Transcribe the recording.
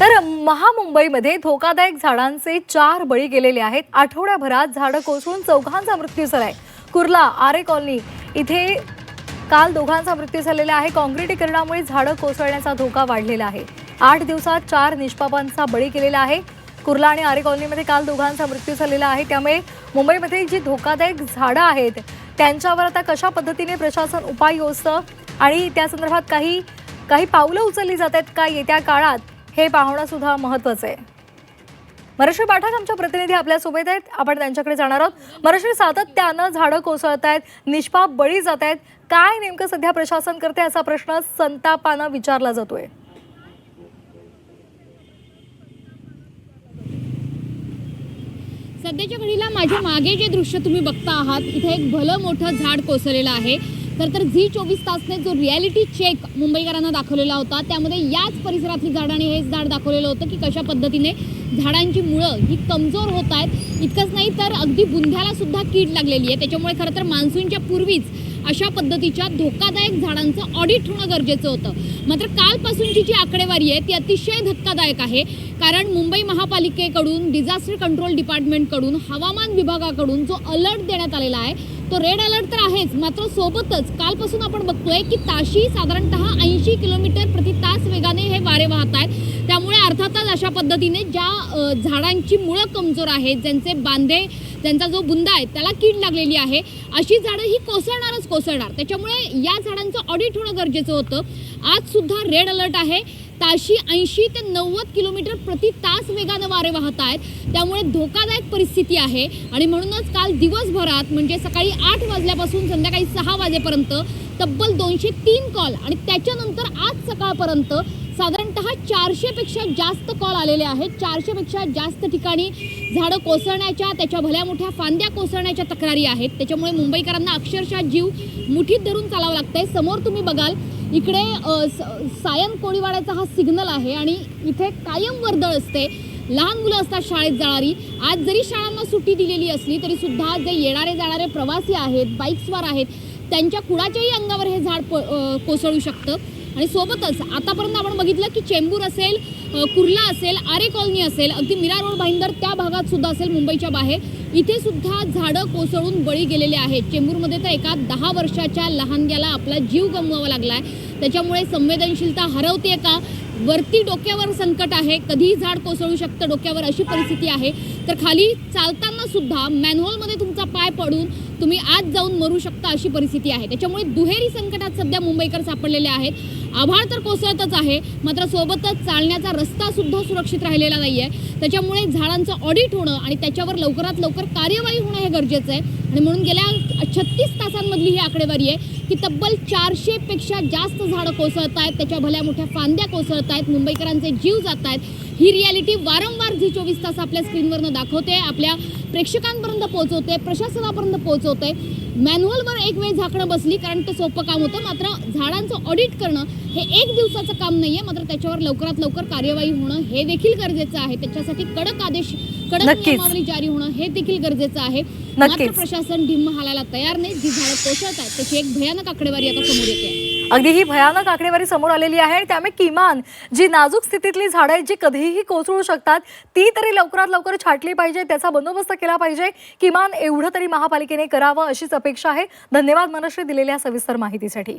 तर महामुंबईमध्ये धोकादायक झाडांचे 4 बळी गेलेले आहेत। आठवड्याभरात झाडं कोसळून चौघांचा मृत्यू झालाय। कुर्ला आरे कॉलनी इथे काल दोघांचा मृत्यू झालेला आहे। काँक्रिटीकरणामुळे झाडं कोसळण्याचा धोका वाढलेला आहे। 8 दिवसात 4 निष्पापांचा बळी गेलेला आहे। कुर्ला आणि आरे कॉलनीमध्ये काल दोघांचा मृत्यू झालेला आहे। त्यामुळे मुंबईमध्ये जी धोकादायक झाडं आहेत त्यांच्यावर आता कशा पद्धतीने प्रशासन उपाय योजतं आणि त्या संदर्भात काही पावलं उचलली जात आहेत का येत्या काळात हे पाहणं सुद्धा महत्त्वाचं आहे। मनश्री पाठक आमच्या प्रतिनिधी आपल्या सोबत आहेत, आपण त्यांच्याकडे जाणार आहोत। मनश्री, सातत्यानं झाडं कोसळत आहेत, निष्पाप बळी जात आहेत, काय नेमकं सध्या प्रशासन करते असा प्रश्न संतापानं विचारला जातोय। सध्याच्या घडीला माझ्या मागे जे दृश्य तुम्ही बघता आहात, इथे एक भलं मोठं झाड कोसळलेलं आहे। तर झी24 तासने जो रियालिटी चेक मुंबईकरांना दाखवलेला होता त्यामध्ये याच परिसरातली झाडं आणि हेच झाड दाखवलेलं होतं की कशा पद्धतीने झाडांची मुळं ही कमजोर होत आहेत। इतकंच नाही तर अगदी बुंध्याला सुद्धा कीड लागलेली आहे। त्याच्यामुळे खरं तर मान्सूनच्या पूर्वीच अशा पद्धतीच्या धोकादायक झाडांचं ऑडिट होणं गरजेचं होतं। मात्र कालपासूनची जी आकडेवारी आहे ती अतिशय धक्कादायक आहे, कारण मुंबई महापालिकेकडून, डिझास्टर कंट्रोल डिपार्टमेंटकडून, हवामान विभागाकडून जो अलर्ट देण्यात आलेला आहे तो रेड अलर्ट तर आहेच, मात्र सोबतच कालपासून आपण बघतोय की ताशी साधारणतः 80 किलोमीटर प्रति तास वेगाने हे वारे वाहत आहेत। त्यामुळे अर्थातच अशा पद्धतीने ज्या झाडांची मुळं कमजोर आहेत, ज्यांचे बांधे, ज्यांचा जो बुंदा आहे त्याला कीड लागलेली आहे, अशी झाडं ही कोसळणारच कोसळणार। त्याच्यामुळे या झाडांचं ऑडिट होणं गरजेचं होतं। आज सुद्धा रेड अलर्ट आहे। ताशी 80 ते 90 किलोमीटर प्रति तास वेगानं वारे वाहत आहेत, त्यामुळे धोकादायक परिस्थिती आहे। आणि म्हणूनच काल दिवसभरात म्हणजे सकाळी 8 वाजल्यापासून संध्याकाळी 6 वाजेपर्यंत तब्बल 203 कॉल आणि त्याच्यानंतर आज सकाळपर्यंत साधारणतः 400 पेक्षा जास्त कॉल आलेले आहेत। 400 पेक्षा जास्त ठिकाणी झाडं कोसळण्याच्या, त्याच्या भल्या मोठ्या फांद्या कोसळण्याच्या तक्रारी आहेत। त्याच्यामुळे मुंबईकरांना अक्षरशः जीव मुठीत धरून चालावं लागतंय। समोर तुम्ही बघाल इकडे सायन कोळीवाड्याचा हा सिग्नल आहे आणि इथे कायम वर्दळ असते। लहान मुलं असतात शाळेत जाणारी। आज जरी शाळांना सुट्टी दिलेली असली तरी सुद्धा जे येणारे जाणारे प्रवासी आहेत, बाईक्सवर आहेत, त्यांच्या कुणाच्याही अंगावर हे झाड कोसळू शकतं। आणि सोबतच आतापर्यंत आपण बघितलं की चेंबूर असेल, कुर्ला असेल, आरे कॉलनी असेल, अगदी मीरा रोड, भाईंदर त्या भागात सुद्धा असेल मुंबईच्या बाहेर, इथे सुद्धा झाडं कोसळून बळी गेलेले आहेत। चेंबूरमध्ये तर एका 10 वर्षाच्या लहानग्याला आपला जीव गमवावा लागलाय। त्याच्यामुळे संवेदनशीलता हरवते का? वरती डोक्यावर संकट आहे, कधीही झाड कोसळू शकतं डोक्यावर, अशी परिस्थिती आहे। तर खाली चालताना सुद्धा मॅनहोलमध्ये तुमचा पाय पडून तुम्ही आत जाऊन मरू शकता, अशी परिस्थिती आहे। त्याच्यामुळे दुहेरी संकटात सध्या मुंबईकर सापडलेले आहेत। आभाळ तर कोसळतच आहे, मात्र सोबतच चालण्याचा रस्ता सुद्धा सुरक्षित राहिलेला नाहीये। त्याच्यामुळे झाडांचं ऑडिट होणं आणि त्याच्यावर लवकरात लवकर कार्यवाही होणं हे गरजेचं आहे। आणि म्हणून गेल्या 36 तासांमधली ही आकडेवारी आहे की तब्बल 400 पेक्षा जास्त झाडं कोसळत आहेत, त्याच्या भल्या मोठ्या फांद्या कोसळत आहेत, मुंबईकरांचे जीव जात आहेत। ही रियालिटी वारंवार झी24 तास आपल्या स्क्रीनवरनं दाखवते, आपल्या प्रेक्षकांपर्यंत पोहोचवते, प्रशासनापर्यंत पोहोचवते। मॅन्युअलवर एक वेळ झाकणं बसली कारण ते सोपं काम होतं, मात्र झाडांचं ऑडिट करणं हे 1 दिवसाचं काम नाहीये, मात्र त्याच्यावर लवकरात लवकर कार्यवाही होणं हे देखील गरजेचं आहे। त्याच्यासाठी कडक आदेश, कडक नियमावली जारी होणं हे देखील गरजेचं आहे। मात्र प्रशासन ढिम्म हालायला तयार नाही। जी झाडं कोसळत आहेत त्याची एक भयानक आकडेवारी आता समोर येते। अगदी ही भयानक आकडेवारी समोर आलेली आहे। त्यामुळे किमान जी नाजूक स्थितीतली झाडं आहेत जी कधीही कोसळू शकतात ती तरी लवकरात लवकर छाटली पाहिजे, त्याचा बंदोबस्त केला पाहिजे। किमान एवढं तरी महापालिकेने करावं अशीच अपेक्षा आहे। धन्यवाद मनश्री दिलेल्या सविस्तर माहितीसाठी।